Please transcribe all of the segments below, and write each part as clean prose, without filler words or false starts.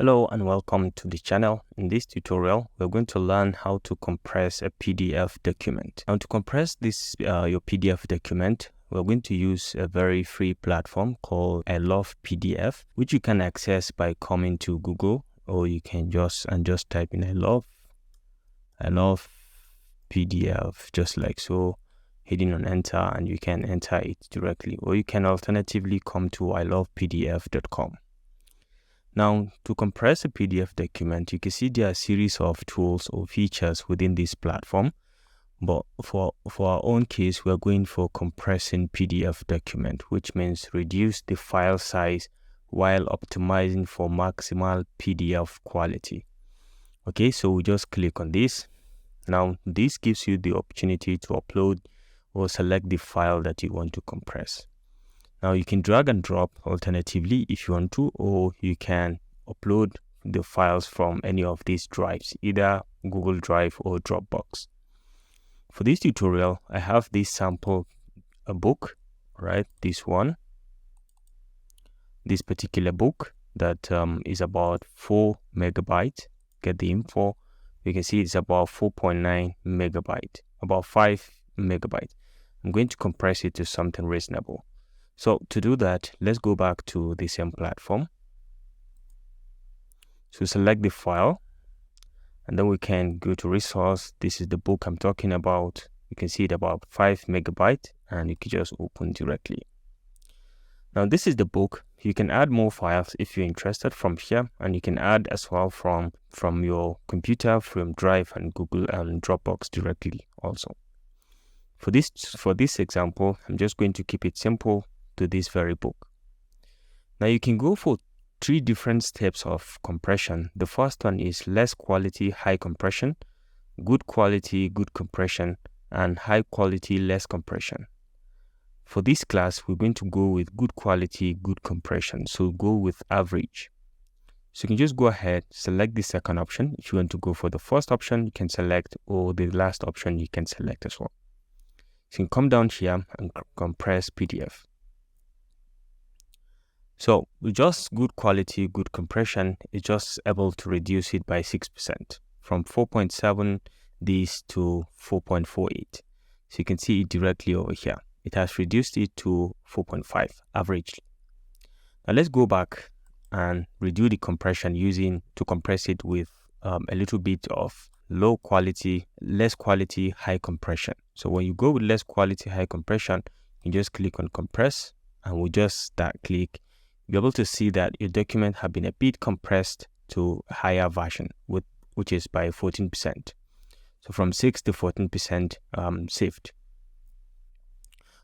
Hello and welcome to the channel. In this tutorial, we're going to learn how to compress a PDF document. Now to compress this your PDF document, we're going to use a very free platform called iLovePDF, which you can access by coming to Google, or you can just type in iLovePDF, just like so, hitting on enter, and you can enter it directly, or you can alternatively come to iLovePDF.com. Now, to compress a PDF document, you can see there are a series of tools or features within this platform. But for our own case, we're going for compressing PDF document, which means reduce the file size while optimizing for maximal PDF quality. Okay, so we just click on this. Now, this gives you the opportunity to upload or select the file that you want to compress. Now you can drag and drop alternatively if you want to, or you can upload the files from any of these drives, either Google Drive or Dropbox. For this tutorial, I have this sample book, right? This particular book that is about 4 megabytes. Get the info. You can see it's about 4.9 megabyte, about 5 megabytes. I'm going to compress it to something reasonable. So to do that, let's go back to the same platform. So select the file, and then we can go to resource. This is the book I'm talking about. You can see it about 5 megabytes, and you can just open directly. Now this is the book. You can add more files if you're interested from here, and you can add as well from your computer, from Drive and Google and Dropbox directly also. For this example, I'm just going to keep it simple to this very book. Now you can go for 3 different steps of compression. The first one is less quality, high compression, good quality, good compression, and high quality, less compression. For this class, we're going to go with good quality, good compression. So go with average. So you can just go ahead, select the second option. If you want to go for the first option, you can select, or the last option you can select as well. So you can come down here and compress PDF. So with just good quality, good compression, it's just able to reduce it by 6% from 4.7 Ds to 4.48. So you can see it directly over here. It has reduced it to 4.5 average. Now let's go back and redo the compression to compress it with a little bit of low quality, less quality, high compression. So when you go with less quality, high compression, you just click on compress, and we'll just start click. You'll be able to see that your document have been a bit compressed to a higher version, which is by 14%. So from 6 to 14% saved.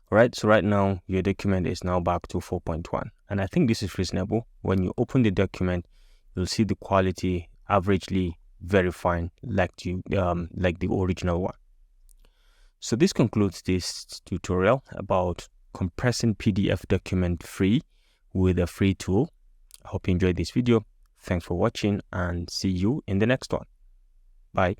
All right, so right now your document is now back to 4.1, and I think this is reasonable. When you open the document, you'll see the quality averagely very fine, like the original one. So this concludes this tutorial about compressing PDF document free with a free tool. I hope you enjoyed this video. Thanks for watching, and see you in the next one. Bye.